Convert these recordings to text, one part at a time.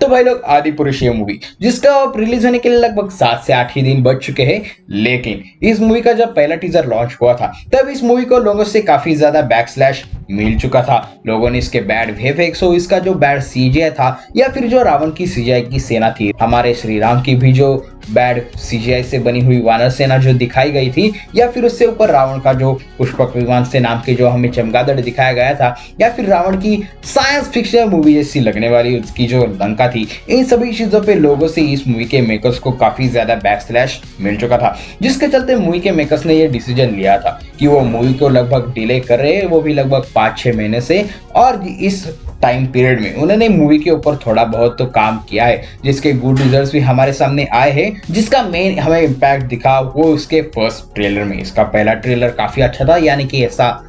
भाई लोग आदि पुरुष ये मूवी जिसका अब रिलीज होने के लिए लगभग 7 से 8 ही दिन बच चुके हैं। लेकिन इस मूवी का जब पहला टीजर लॉन्च हुआ था तब इस मूवी को लोगों से काफी ज्यादा बैकस्लैश मिल चुका था। लोगों ने इसके बैड वीएफएक्स हो, इसका जो बैड सीजीआई था, या फिर जो रावण की सीजीआई की सेना थी, हमारे श्री राम की भी जो बैड सीजीआई से बनी हुई वानर सेना जो दिखाई गई थी, या फिर उससे ऊपर रावण का जो पुष्पक विमान से नाम के जो हमें चमगादड़ दिखाया गया था, या फिर रावण की साइंस फिक्शन मूवी जैसी लगने वाली उसकी जो लंका थी, इन सभी चीजों पे लोगों से इस मूवी के मेकर्स को काफी ज्यादा बैकस्लैश मिल चुका था। जिसके चलते मूवी के मेकर्स ने यह डिसीजन लिया था कि वो मूवी को लगभग डिले कर रहे हैं, वो भी लगभग 5-6 महीने से। और इस टाइम पीरियड में उन्होंने मूवी के ऊपर थोड़ा बहुत तो काम किया है, जिसके गुड रिजल्ट्स भी हमारे सामने आए हैं। जिसका मेन हमें इम्पैक्ट दिखा वो उसके फर्स्ट ट्रेलर में। इसका पहला ट्रेलर काफी अच्छा था, यानी कि ऐसा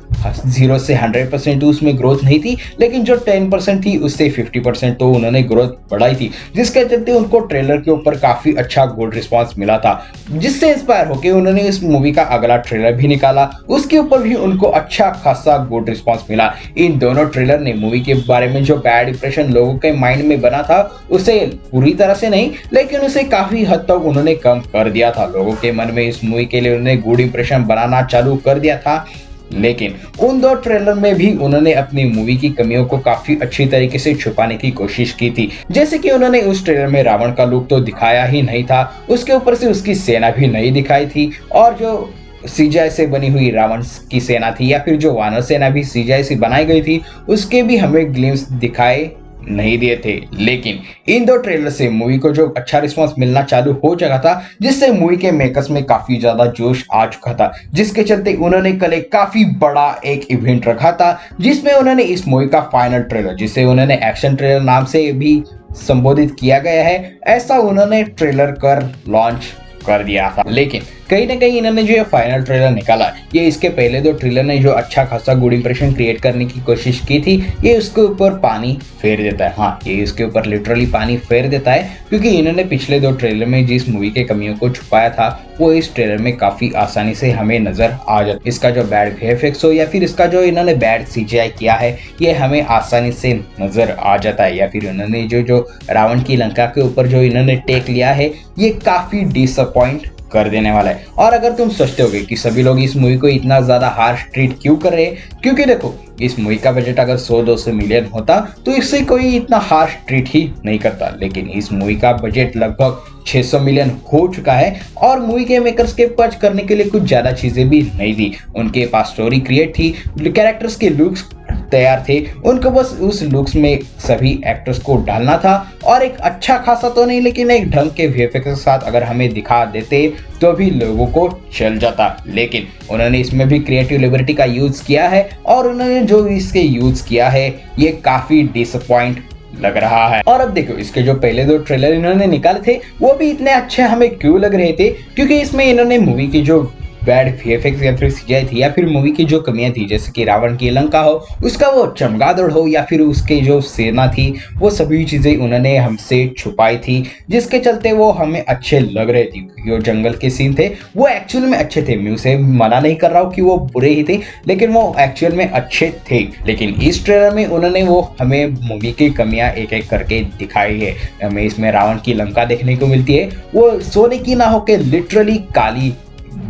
0 से 100% उसमें ग्रोथ नहीं थी, लेकिन जो 10% थी उससे 50% तो उन्होंने ग्रोथ बढ़ाई थी। जिसके चलते उनको ट्रेलर के ऊपर काफी अच्छा गुड रिस्पांस मिला था, जिससे इंस्पायर होकर उन्होंने इस मूवी का अगला ट्रेलर भी निकाला, उसके ऊपर भी उनको अच्छा खासा गुड रिस्पांस मिला। इन दोनों ट्रेलर ने मूवी के बारे में जो बैड इंप्रेशन लोगों के माइंड में बना था उसे पूरी तरह से नहीं, लेकिन उसे काफी हद तक उन्होंने कम कर दिया था। लोगों के मन में इस मूवी के लिए उन्होंने गुड इंप्रेशन बनाना चालू कर दिया था। लेकिन उन दो ट्रेलर में भी उन्होंने अपनी मूवी की कमियों को काफी अच्छी तरीके से छुपाने की कोशिश की थी। जैसे कि उन्होंने उस ट्रेलर में रावण का लुक तो दिखाया ही नहीं था, उसके ऊपर से उसकी सेना भी नहीं दिखाई थी, और जो सीजीआई से बनी हुई रावण की सेना थी, या फिर जो वानर सेना भी सीजीआई से बनाई गई थी, उसके भी हमें ग्लिम्स दिखाए नहीं दिए थे। लेकिन इन दो ट्रेलर से मूवी को जो अच्छा रिस्पांस मिलना चालू हो चुका था, जिससे मूवी के मेकर्स में काफी ज्यादा जोश आ चुका था, जिसके चलते उन्होंने कल एक काफी बड़ा एक इवेंट रखा था, जिसमें उन्होंने इस मूवी का फाइनल ट्रेलर, जिसे उन्होंने एक्शन ट्रेलर नाम से भी संबोधित किया गया है, ऐसा उन्होंने ट्रेलर कर लॉन्च कर दिया था। लेकिन कहीं ना कहीं इन्होंने जो ये फाइनल ट्रेलर निकाला, ये इसके पहले दो ट्रेलर ने जो अच्छा खासा गुड इंप्रेशन क्रिएट करने की कोशिश की थी, ये उसके ऊपर पानी फेर देता है। हाँ, ये इसके ऊपर लिटरली पानी फेर देता है, क्योंकि इन्होंने पिछले दो ट्रेलर में जिस मूवी के कमियों को छुपाया था वो इस ट्रेलर में काफी आसानी से हमें नजर आ जाता है। इसका जो बैड वीएफएक्स हो, या फिर इसका जो इन्होंने बैड सीजीआई किया है, ये हमें आसानी से नजर आ जाता है। या फिर इन्होंने जो रावण की लंका के ऊपर जो इन्होंने टेक लिया है, ये काफी डिसअपॉइंट कर देने वाला है। और अगर तुम सोचते होगे कि सभी लोग इस मूवी को इतना ज्यादा हार्श ट्रीट क्यों कर रहे हैं, क्योंकि देखो इस मूवी का बजट अगर 100-200 मिलियन होता तो इससे कोई इतना हार्श ट्रीट ही नहीं करता। लेकिन इस मूवी का बजट लगभग 600 मिलियन हो चुका है, और मूवी के मेकर्स के पास करने के लिए कुछ ज्यादा चीजें भी नहीं थी। उनके पास स्टोरी क्रिएट थी, कैरेक्टर्स के लुक्स तैयार थे, उनको बस उस लुक्स में सभी एक्टर्स को डालना था, और एक अच्छा खासा तो नहीं, लेकिन एक ढंग के वीएफएक्स के साथ अगर हमें दिखा देते तो भी लोगों को चल जाता। लेकिन उन्होंने इसमें भी क्रिएटिव लिबर्टी का यूज किया है, और उन्होंने जो इसके यूज किया है ये काफी डिसअपॉइंट लग रहा है। और अब देखो, इसके जो पहले दो ट्रेलर इन्होंने निकाले थे वो भी इतने अच्छे हमें क्यों लग रहे थे, क्योंकि इसमें इन्होंने मूवी की जो बैड वीएफएक्स या फिर सीजीआई थी, या फिर मूवी की जो कमियां थी, जैसे कि रावण की लंका हो, उसका वो चमगादड़ हो, या फिर उसके जो सेना थी, वो सभी चीजें उन्होंने हमसे छुपाई थी, जिसके चलते वो हमें अच्छे लग रहे थे। जो जंगल के सीन थे वो एक्चुअल में अच्छे थे, मैं उसे मना नहीं कर रहा हूँ कि वो बुरे ही थे, लेकिन वो एक्चुअल में अच्छे थे। लेकिन इस ट्रेलर में उन्होंने वो हमें मूवी की कमियां एक एक करके दिखाई है। हमें इसमें रावण की लंका देखने को मिलती है, वो सोने की ना होकर लिटरली काली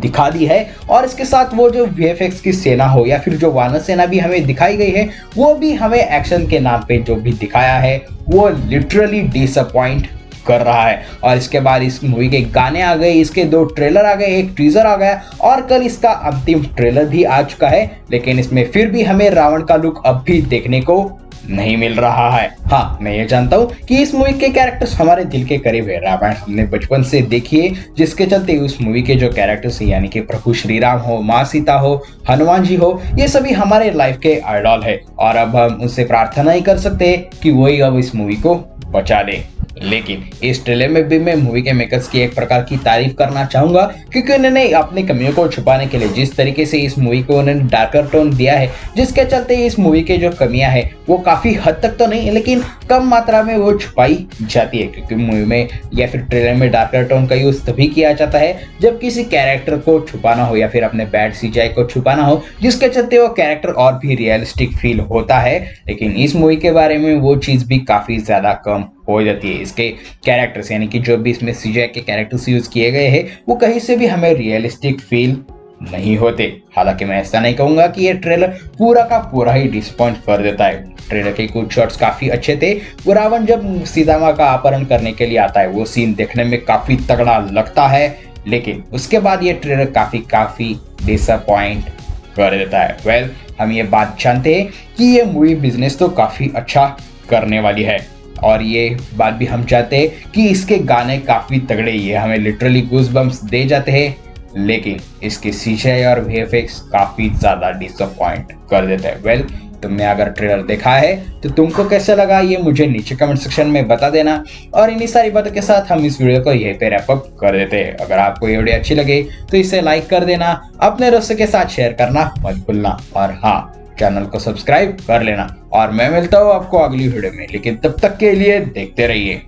दिखा दी है, और इसके साथ वो जो वीएफएक्स की सेना हो, या फिर जो वानर सेना भी हमें दिखाई गई है, वो भी हमें एक्शन के नाम पे जो भी दिखाया है वो लिटरली डिसअपॉइंट कर रहा है। और इसके बाद इस मूवी के गाने आ गए, इसके दो ट्रेलर आ गए, एक टीजर आ गया, और कल इसका अंतिम ट्रेलर भी आ चुका है। लेकिन इसमें फिर भी हमें रावण का लुक अब भी देखने को नहीं मिल रहा है। हाँ, मैं ये जानता हूँ कि इस मूवी के कैरेक्टर्स हमारे दिल के करीब है। रामायण हमने बचपन से देखी है, जिसके चलते उस मूवी के जो कैरेक्टर्स यानी कि प्रभु श्री राम हो, माँ सीता हो, हनुमान जी हो, ये सभी हमारे लाइफ के आइडल है, और अब हम उनसे प्रार्थना ही कर सकते हैं कि वही अब इस मूवी को बचा ले। लेकिन इस ट्रेलर में भी मैं मूवी के मेकर्स की एक प्रकार की तारीफ करना चाहूंगा, क्योंकि उन्होंने अपनी कमियों को छुपाने के लिए जिस तरीके से इस मूवी को उन्होंने डार्कर टोन दिया है, जिसके चलते इस मूवी के जो कमियां हैं वो काफी हद तक तो नहीं, लेकिन कम मात्रा में वो छुपाई जाती है। क्योंकि मूवी में या फिर ट्रेलर में डार्कर टोन का यूज तभी किया जाता है जब किसी कैरेक्टर को छुपाना हो, या फिर अपने बैड सीजीआई को छुपाना हो, जिसके चलते वो कैरेक्टर और भी रियलिस्टिक फील होता है। लेकिन इस मूवी के बारे में वो चीज भी काफी ज्यादा कम हो जाती है। इसके कैरेक्टर्स यानी कि जो भी इसमें सीजीआई के कैरेक्टर्स यूज किए गए हैं वो कहीं से भी हमें रियलिस्टिक फील नहीं होते। हालांकि मैं ऐसा नहीं कहूंगा कि ये ट्रेलर पूरा का पूरा ही डिसअपॉइंट कर देता है। ट्रेलर के कुछ शॉट्स काफी अच्छे थे। वो रावण जब सीता माँ का अपहरण करने के लिए आता है वो सीन देखने में काफी तगड़ा लगता है, लेकिन उसके बाद ये ट्रेलर काफी डिसअपॉइंट कर देता है। वेल, हम ये बात जानते हैं कि ये मूवी बिजनेस तो काफी अच्छा करने वाली है, और ये बात भी हम चाहते हैं कि इसके गाने काफी तगड़े, ये हमें लिटरली गूज़बम्प्स दे जाते हैं, लेकिन इसके सीजीआई और वीएफएक्स काफी ज्यादा डिसअपॉइंट कर देते हैं। वेल, तुमने अगर ट्रेलर देखा है तो तुमको कैसा लगा ये मुझे नीचे कमेंट सेक्शन में बता देना। और इन्हीं सारी बातों के साथ हम इस वीडियो को यहीं पे रैप अप कर देते हैं। अगर आपको ये वीडियो अच्छी लगे तो इसे लाइक कर देना, अपने दोस्तों के साथ शेयर करना मत भूलना, और हाँ, चैनल को सब्सक्राइब कर लेना। और मैं मिलता हूँ आपको अगली वीडियो में, लेकिन तब तक के लिए देखते रहिए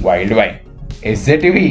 वाइल्ड वाई एसजे टीवी।